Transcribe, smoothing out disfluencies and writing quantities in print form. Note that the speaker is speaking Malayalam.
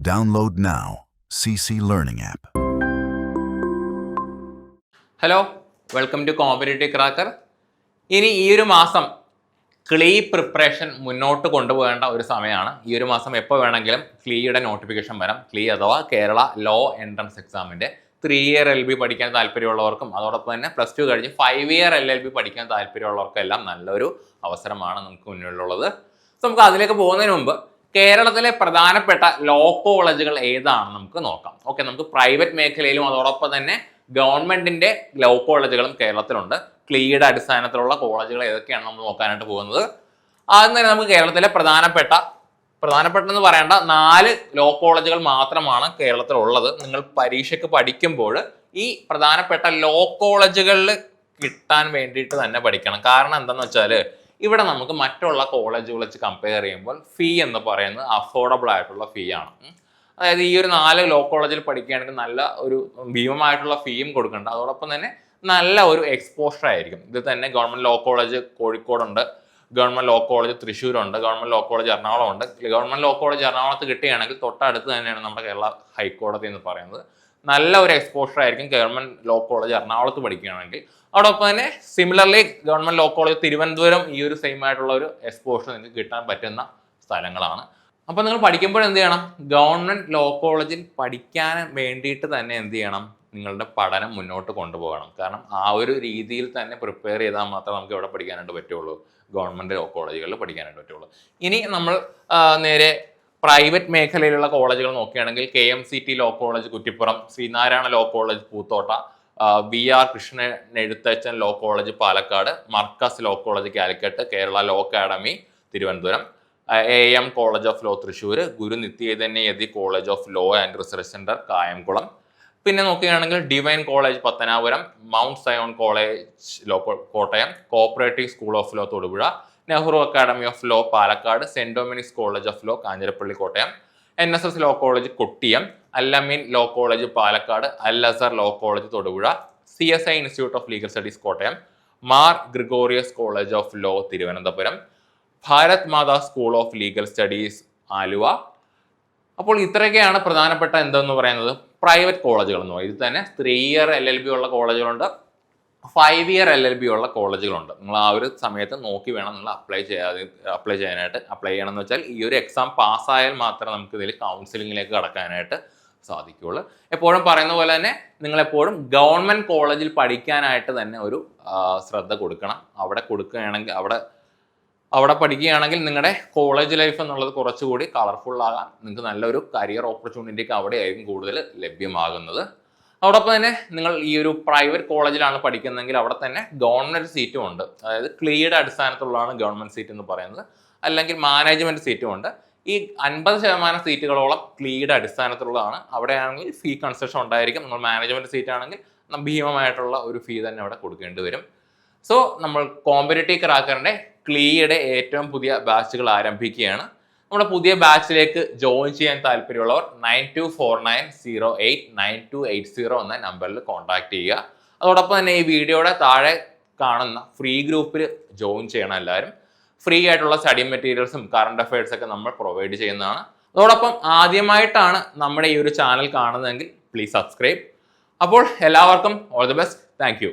Download now. CC Learning app. Hello, welcome to competitive cracker. ഇനി ഈ ഒരു മാസം ക്ലീ പ്രിപ്പറേഷൻ മുന്നോട്ട് കൊണ്ടുപോകേണ്ട ഒരു സമയമാണ്. ഈ ഒരു മാസം എപ്പോൾ വേണമെങ്കിലും ക്ലീയുടെ നോട്ടിഫിക്കേഷൻ വരാം. ക്ലീ അഥവാ കേരള ലോ എൻട്രൻസ് എക്സാമിൻ്റെ 3 ഇയർ LLB പഠിക്കാൻ താല്പര്യമുള്ളവർക്കും അതോടൊപ്പം തന്നെ +2 കഴിഞ്ഞ് 5 ഇയർ LLB പഠിക്കാൻ താല്പര്യമുള്ളവർക്കും എല്ലാം നല്ലൊരു അവസരമാണ് നമുക്ക് മുന്നിലുള്ളത്. സോ നമുക്ക് അതിലേക്ക് പോകുന്നതിന് മുമ്പ് കേരളത്തിലെ പ്രധാനപ്പെട്ട ലോ കോളേജുകൾ ഏതാണെന്ന് നമുക്ക് നോക്കാം. ഓക്കെ, നമുക്ക് പ്രൈവറ്റ് മേഖലയിലും അതോടൊപ്പം തന്നെ ഗവൺമെന്റിന്റെ ലോ കോളേജുകളും കേരളത്തിലുണ്ട്. ക്ലീയുടെ അടിസ്ഥാനത്തിലുള്ള കോളേജുകൾ ഏതൊക്കെയാണ് നമ്മൾ നോക്കാനായിട്ട് പോകുന്നത്. ആദ്യം തന്നെ നമുക്ക് കേരളത്തിലെ പ്രധാനപ്പെട്ടെന്ന് പറയേണ്ട 4 ലോ കോളേജുകൾ മാത്രമാണ് കേരളത്തിലുള്ളത്. നിങ്ങൾ പരീക്ഷയ്ക്ക് പഠിക്കുമ്പോൾ ഈ പ്രധാനപ്പെട്ട ലോ കോളേജുകളിൽ കിട്ടാൻ വേണ്ടിയിട്ട് തന്നെ പഠിക്കണം. കാരണം എന്താണെന്ന് വെച്ചാൽ ഇവിടെ നമുക്ക് മറ്റുള്ള കോളേജുകൾ വെച്ച് കമ്പയർ ചെയ്യുമ്പോൾ ഫീ എന്ന് പറയുന്നത് അഫോർഡബിൾ ആയിട്ടുള്ള ഫീ ആണ്. അതായത് ഈ ഒരു 4 ലോ കോളേജിൽ പഠിക്കുകയാണെങ്കിൽ നല്ല ഒരു ഭീമമായിട്ടുള്ള ഫീയും കൊടുക്കുന്നുണ്ട്. അതോടൊപ്പം തന്നെ നല്ല ഒരു എക്സ്പോഷർ ആയിരിക്കും. ഇത് തന്നെ ഗവൺമെന്റ് ലോ കോളേജ് കോഴിക്കോടുണ്ട്, ഗവൺമെന്റ് ലോ കോളേജ് തൃശ്ശൂരുണ്ട്, ഗവൺമെന്റ് ലോ കോളേജ് എറണാകുളം ഉണ്ട്. ഗവൺമെന്റ് ലോ കോളേജ് എറണാകുളത്ത് കിട്ടുകയാണെങ്കിൽ തൊട്ടടുത്ത് തന്നെയാണ് നമ്മുടെ കേരള ഹൈക്കോടതി എന്ന് പറയുന്നത്. നല്ല ഒരു എക്സ്പോഷർ ആയിരിക്കും ഗവൺമെന്റ് ലോ കോളേജ് എറണാകുളത്ത് പഠിക്കുകയാണെങ്കിൽ. അതോടൊപ്പം തന്നെ similarly government law college Thiruvananthapuram ഈ ഒരു സെയിം ആയിട്ടുള്ള ഒരു എക്സ്പോഷർ നിങ്ങൾക്ക് കിട്ടാൻ പറ്റുന്ന സ്ഥലങ്ങളാണ്. അപ്പോൾ നിങ്ങൾ പഠിക്കുമ്പോൾ എന്ത് ചെയ്യണം? ഗവൺമെന്റ് ലോ കോളേജിൽ പഠിക്കാൻ വേണ്ടിയിട്ട് തന്നെ എന്ത് ചെയ്യണം? നിങ്ങളുടെ പഠനം മുന്നോട്ട് കൊണ്ടുപോകണം. കാരണം ആ ഒരു രീതിയിൽ തന്നെ പ്രിപ്പയർ ചെയ്താൽ മാത്രമേ നമുക്ക് എവിടെ പഠിക്കാനായിട്ട് പറ്റുള്ളൂ? ഗവൺമെന്റ് ലോ കോളേജുകളിൽ പഠിക്കാനായിട്ട് പറ്റുള്ളൂ. ഇനി നമ്മൾ നേരെ പ്രൈവറ്റ് മേഖലയിലുള്ള കോളേജുകൾ നോക്കുകയാണെങ്കിൽ KMCT law college Kuttippuram, Sreenarayana law college Poothotta, VR Krishnan Ezhuthachan law college Palakkad, Markaz law college Calicut, Kerala law academy Thiruvananthapuram, AM college of law Thrissur, Guru Nithyachaitanya college of law and research centre Kayamkulam. പിന്നെ നോക്കുകയാണെങ്കിൽ divine college Pathanapuram, Mount Zion college law Kottayam, cooperative school of law Thodupuzha, Nehru academy of law Palakkad, Saint Dominic's college of law Kanjirappally Kottayam, NSS law college Kottiyam, Allameen law college Palakkad, Al Azhar law college Thodupuzha, CSI institute of legal studies Kottayam, Mar Gregorios college of law Thiruvananthapuram, Bharat Mata school of legal studies Aluva. അപ്പോൾ ഇത്രയൊക്കെയാണ് പ്രധാനപ്പെട്ട എന്തെന്ന് പറയുന്നത് പ്രൈവറ്റ് കോളേജുകൾ എന്ന് പറയുന്നത്. ഇത് തന്നെ 3 ഇയർ LLB ഉള്ള കോളേജുകളുണ്ട്, 5 ഇയർ LLB ഉള്ള കോളേജുകളുണ്ട്. നിങ്ങൾ ആ ഒരു സമയത്ത് നോക്കി വേണം നിങ്ങൾ അപ്ലൈ ചെയ്യാനായിട്ട്. അപ്ലൈ ചെയ്യണമെന്ന് വെച്ചാൽ ഈ ഒരു എക്സാം പാസ്സായാൽ മാത്രമേ നമുക്ക് ഇതിൽ കൗൺസിലിങ്ങിലേക്ക് കടക്കാനായിട്ട് സാധിക്കുകയുള്ളൂ. എപ്പോഴും പറയുന്ന പോലെ തന്നെ നിങ്ങളെപ്പോഴും ഗവൺമെന്റ് കോളേജിൽ പഠിക്കാനായിട്ട് തന്നെ ഒരു ശ്രദ്ധ കൊടുക്കണം. അവിടെ പഠിക്കുകയാണെങ്കിൽ നിങ്ങളുടെ കോളേജ് ലൈഫ് എന്നുള്ളത് കുറച്ചുകൂടി കളർഫുൾ ആകാൻ നിങ്ങൾക്ക് നല്ലൊരു കരിയർ ഓപ്പർച്യൂണിറ്റിക്ക് അവിടെ ആയിരിക്കും കൂടുതൽ ലഭ്യമാകുന്നത്. അതോടൊപ്പം തന്നെ നിങ്ങൾ ഈ ഒരു പ്രൈവറ്റ് കോളേജിലാണ് പഠിക്കുന്നതെങ്കിൽ അവിടെ തന്നെ ഗവൺമെന്റ് സീറ്റും ഉണ്ട്. അതായത് ക്ലീയുടെ അടിസ്ഥാനത്തിലുള്ളതാണ് ഗവൺമെന്റ് സീറ്റ് എന്ന് പറയുന്നത്, അല്ലെങ്കിൽ മാനേജ്മെന്റ് സീറ്റും ഉണ്ട്. ഈ 50% സീറ്റുകളോളം ക്ലീയുടെ അടിസ്ഥാനത്തിലുള്ളതാണ്. അവിടെയാണെങ്കിൽ ഫീ കൺസെഷൻ ഉണ്ടായിരിക്കും. നിങ്ങൾ മാനേജ്മെന്റ് സീറ്റ് ആണെങ്കിൽ ഭീമമായിട്ടുള്ള ഒരു ഫീ തന്നെ അവിടെ കൊടുക്കേണ്ടി വരും. സോ നമ്മൾ കോമ്പറ്റേറ്റീവ് ക്രാക്കറിന്റെ ക്ലീയുടെ ഏറ്റവും പുതിയ ബാച്ചുകൾ ആരംഭിക്കുകയാണ്. നമ്മുടെ പുതിയ ബാച്ചിലേക്ക് ജോയിൻ ചെയ്യാൻ താല്പര്യമുള്ളവർ 9249089280 എന്ന നമ്പറിൽ കോൺടാക്ട് ചെയ്യുക. അതോടൊപ്പം തന്നെ ഈ വീഡിയോയുടെ താഴെ കാണുന്ന ഫ്രീ ഗ്രൂപ്പിൽ ജോയിൻ ചെയ്യണം എല്ലാവരും. ഫ്രീ ആയിട്ടുള്ള സ്റ്റഡി മെറ്റീരിയൽസും കറണ്ട് അഫയേഴ്സ് ഒക്കെ നമ്മൾ പ്രൊവൈഡ് ചെയ്യുന്നതാണ്. അതോടൊപ്പം ആദ്യമായിട്ടാണ് നമ്മുടെ ഈ ഒരു ചാനൽ കാണുന്നതെങ്കിൽ പ്ലീസ് സബ്സ്ക്രൈബ്. അപ്പോൾ എല്ലാവർക്കും all the best. Thank you.